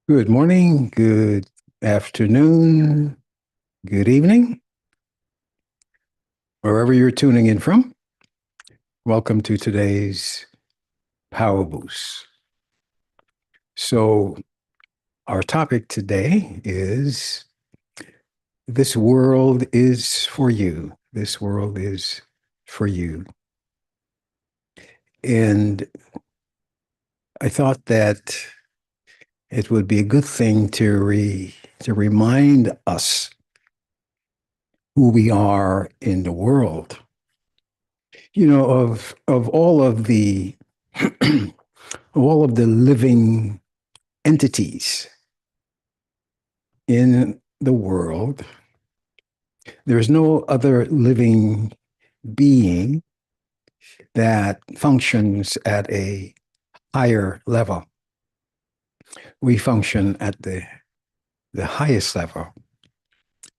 Good morning, good afternoon, good evening, wherever you're tuning in from. Welcome to today's Powerboost. So, our topic today is this world is for you. This world is for you. And I thought that it would be a good thing to remind us who we are in the world. Of all of the all of the living entities in the world, there's no other living being that functions at a higher level. We function at the highest level.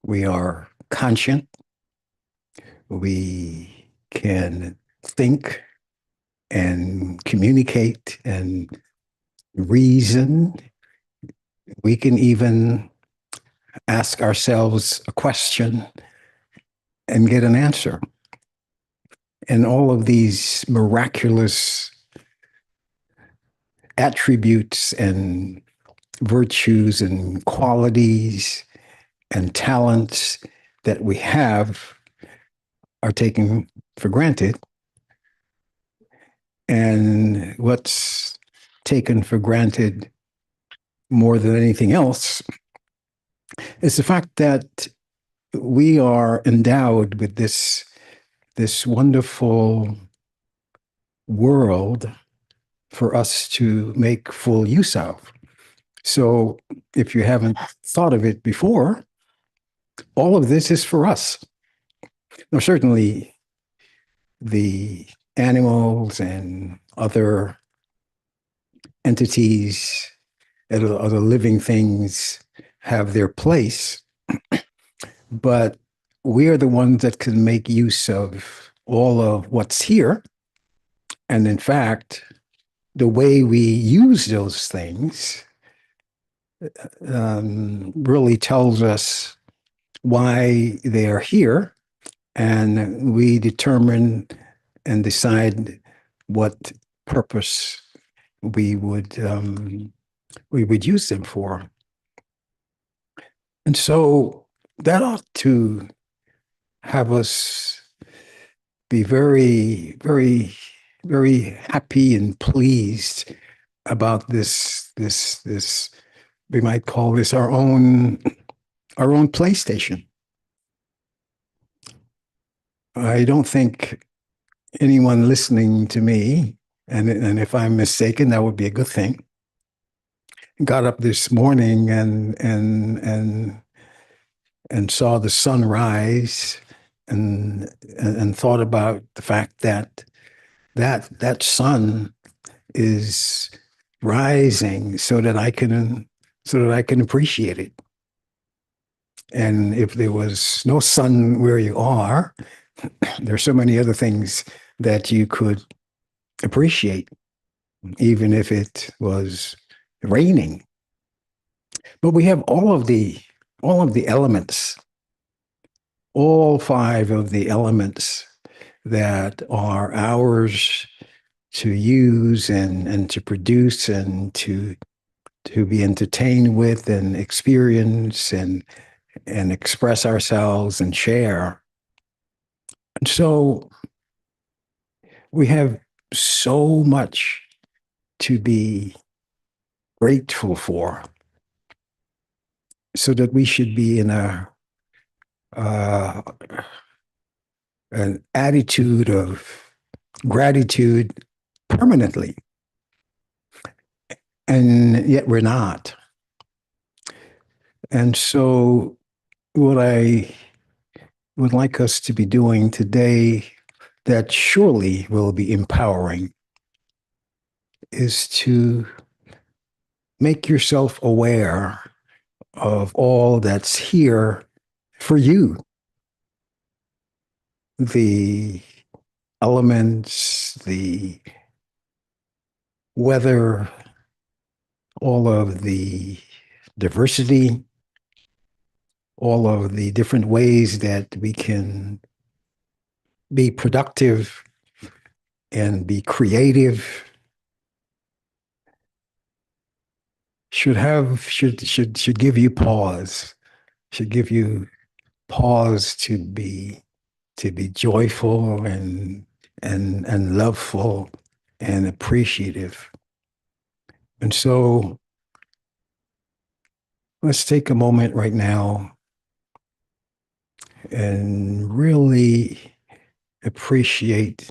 We are conscient. We can think and communicate and reason. We can even ask ourselves a question and get an answer. And all of these miraculous attributes and virtues and qualities and talents that we have are taken for granted. And what's taken for granted more than anything else is the fact that we are endowed with this wonderful world for us to make full use of. So if you haven't thought of it before, all of this is for us. Now, certainly the animals and other entities, other living things have their place, but we are the ones that can make use of all of what's here. And in fact, the way we use those things really tells us why they are here, and we determine and decide what purpose we would use them for. And so that ought to have us be very, very, very happy and pleased about this. We might call this our own PlayStation. I don't think anyone listening to me, and if I'm mistaken, that would be a good thing, got up this morning and saw the sun rise and thought about the fact that that sun is rising so that I can appreciate it. And if there was no sun where you are, there's so many other things that you could appreciate, even if it was raining. But we have all of the elements, all five of the elements that are ours to use and to produce and to be entertained with and experience and express ourselves and share. And so we have so much to be grateful for, so that we should be in uh, an attitude of gratitude permanently. And yet we're not. And so, what I would like us to be doing today, that surely will be empowering, is to make yourself aware of all that's here for you. The elements, the weather, all of the diversity, all of the different ways that we can be productive and be creative should give you pause, should give you pause to be joyful and loveful and appreciative. And so let's take a moment right now and really appreciate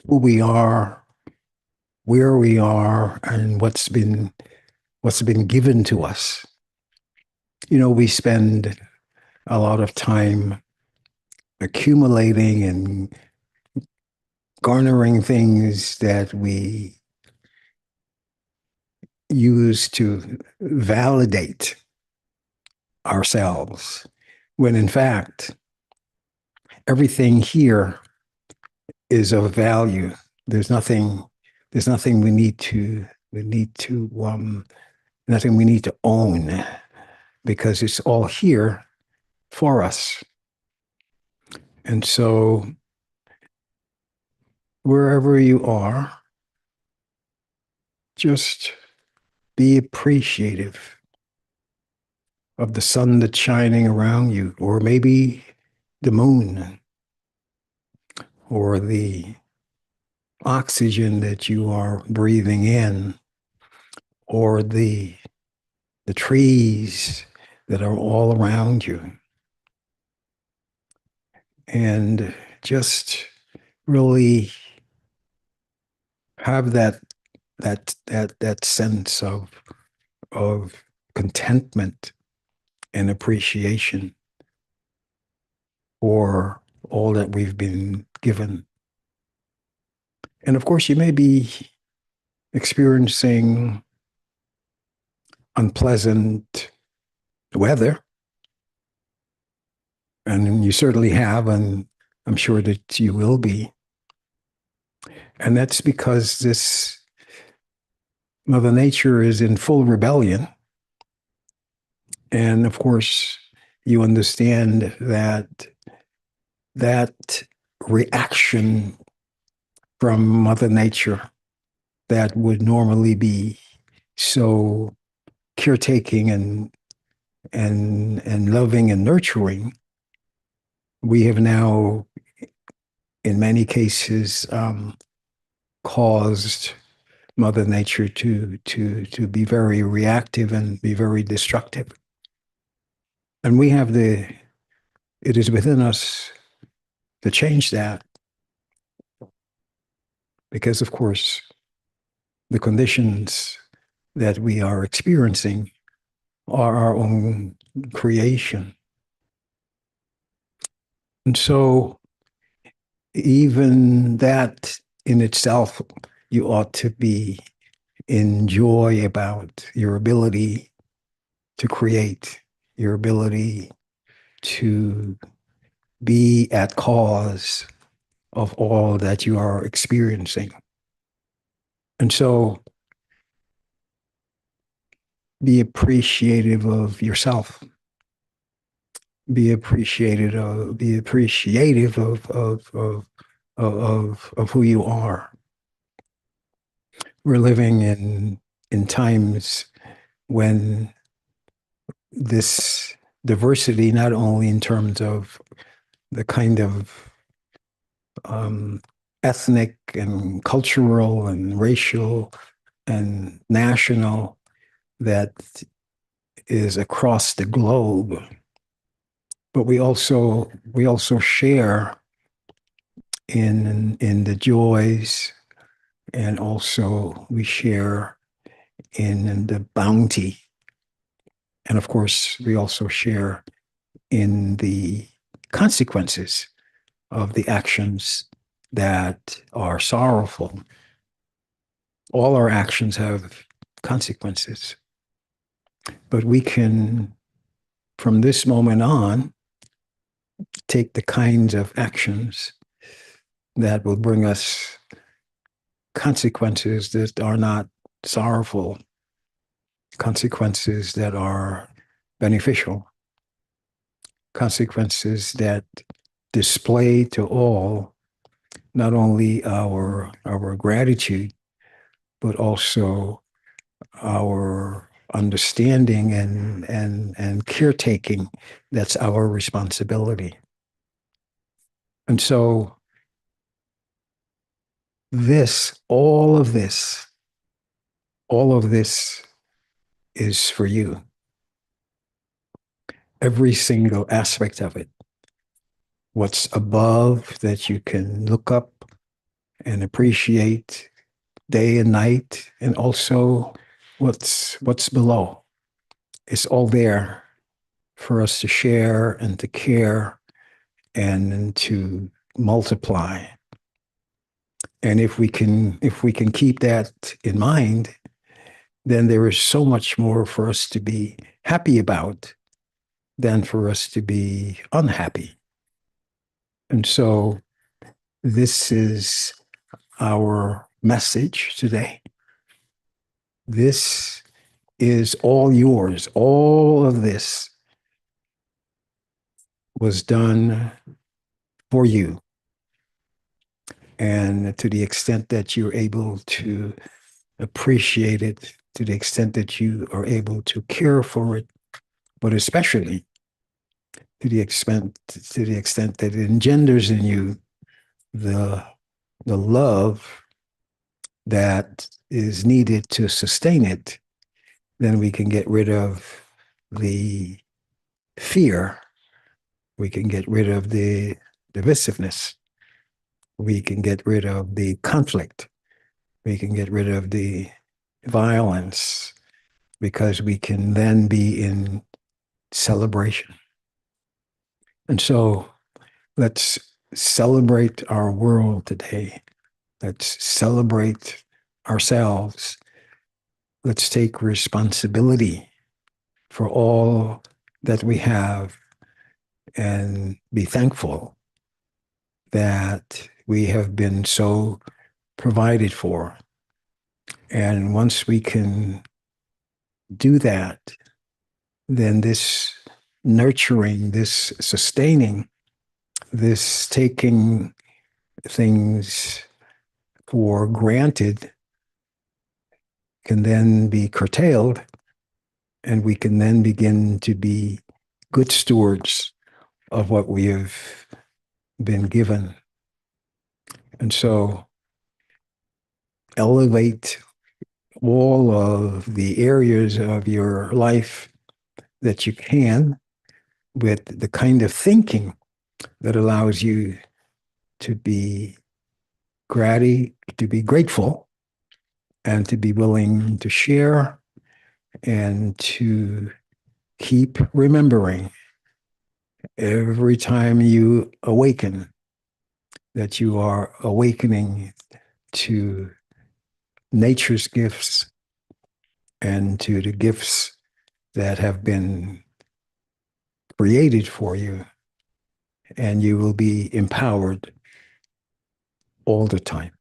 who we are, where we are, and what's been given to us. You know, we spend a lot of time accumulating and garnering things that we use to validate ourselves, when in fact, everything here is of value. There's nothing, there's nothing nothing we need to own because it's all here for us. And so wherever you are, just be appreciative of the sun that's shining around you, or maybe the moon, or the oxygen that you are breathing in, or the trees that are all around you. And just really have that sense of contentment and appreciation for all that we've been given. And of course, you may be experiencing unpleasant weather, and you certainly have, and I'm sure that you will be. And that's because this Mother Nature is in full rebellion. And of course, you understand that reaction from Mother Nature that would normally be so caretaking and loving and nurturing, we have now, in many cases, caused Mother Nature to be very reactive and be very destructive. And it is within us to change that, because of course, the conditions that we are experiencing are our own creation. And so even that in itself, you ought to be in joy about your ability to create, your ability to be at cause of all that you are experiencing. And so be appreciative of yourself. Be appreciative of who you are. We're living in times when this diversity, not only in terms of the kind of ethnic and cultural and racial and national that is across the globe, but we also share in the joys, and also we share in the bounty, and of course we also share in the consequences of the actions that are sorrowful. All our actions have consequences, but we can, from this moment on, take the kinds of actions that will bring us consequences that are not sorrowful, consequences that are beneficial, consequences that display to all not only our gratitude, but also our understanding and caretaking. That's our responsibility. And so this, all of this, all of this is for you. Every single aspect of it. What's above that you can look up and appreciate day and night, and also what's below. It's all there for us to share and to care and to multiply. And if we can keep that in mind, then there is so much more for us to be happy about than for us to be unhappy. And so this is our message today. This is all yours. All of this was done for you. And to the extent that you're able to appreciate it, to the extent that you are able to care for it, but especially to the extent that it engenders in you the love that is needed to sustain it, then we can get rid of the fear. We can get rid of the divisiveness. We can get rid of the conflict. We can get rid of the violence, because we can then be in celebration. And so let's celebrate our world today. Let's celebrate ourselves. Let's take responsibility for all that we have and be thankful that we have been so provided for. And once we can do that, then this nurturing, this sustaining, this taking things for granted can then be curtailed, and we can then begin to be good stewards of what we have been given. And so elevate all of the areas of your life that you can with the kind of thinking that allows you to be to be grateful and to be willing to share and to keep remembering every time you awaken that you are awakening to nature's gifts and to the gifts that have been created for you, and you will be empowered all the time.